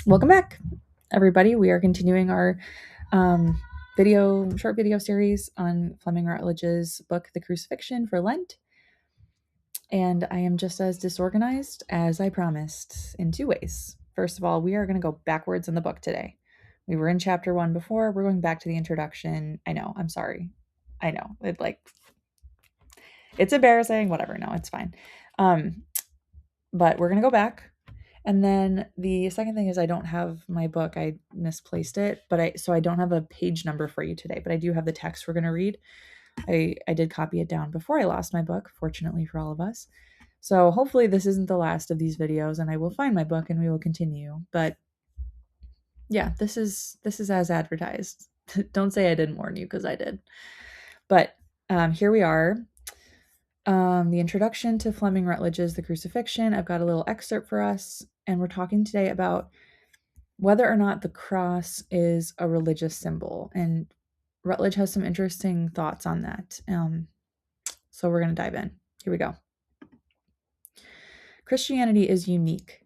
Welcome back, everybody. We are continuing our short video series on Fleming Rutledge's book, The Crucifixion for Lent. And I am just as disorganized as I promised in two ways. First of all, we are going to go backwards in the book today. We were in chapter 1 before. We're going back to the introduction. I know. I'm sorry. I know. It's embarrassing. Whatever. No, it's fine. But we're going to go back. And then the second thing is I don't have my book. I misplaced it, so I don't have a page number for you today, but I do have the text we're going to read. I did copy it down before I lost my book, fortunately for all of us. So hopefully this isn't the last of these videos and I will find my book and we will continue. But yeah, this is as advertised. Don't say I didn't warn you, because I did. But here we are. The introduction to Fleming Rutledge's The Crucifixion. I've got a little excerpt for us, and we're talking today about whether or not the cross is a religious symbol. And Rutledge has some interesting thoughts on that. So we're going to dive in. Here we go. Christianity is unique.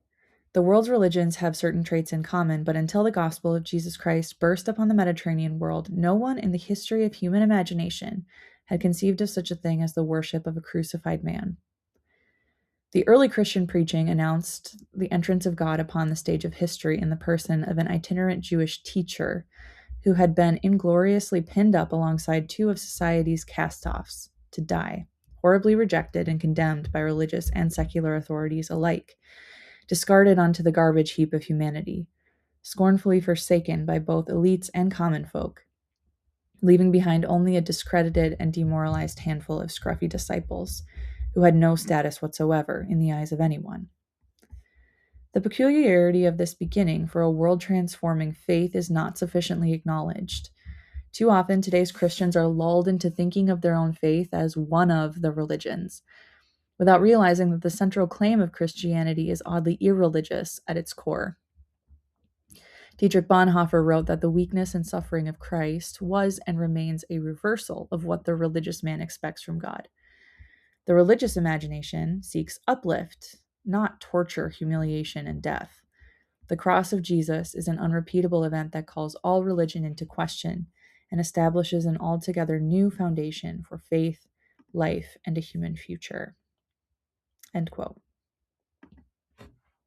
The world's religions have certain traits in common, but until the gospel of Jesus Christ burst upon the Mediterranean world, no one in the history of human imagination had conceived of such a thing as the worship of a crucified man. The early Christian preaching announced the entrance of God upon the stage of history in the person of an itinerant Jewish teacher who had been ingloriously pinned up alongside two of society's cast-offs to die, horribly rejected and condemned by religious and secular authorities alike, discarded onto the garbage heap of humanity, scornfully forsaken by both elites and common folk, leaving behind only a discredited and demoralized handful of scruffy disciples who had no status whatsoever in the eyes of anyone. The peculiarity of this beginning for a world-transforming faith is not sufficiently acknowledged. Too often, today's Christians are lulled into thinking of their own faith as one of the religions, without realizing that the central claim of Christianity is oddly irreligious at its core. Dietrich Bonhoeffer wrote that the weakness and suffering of Christ was and remains a reversal of what the religious man expects from God. The religious imagination seeks uplift, not torture, humiliation, and death. The cross of Jesus is an unrepeatable event that calls all religion into question and establishes an altogether new foundation for faith, life, and a human future. End quote.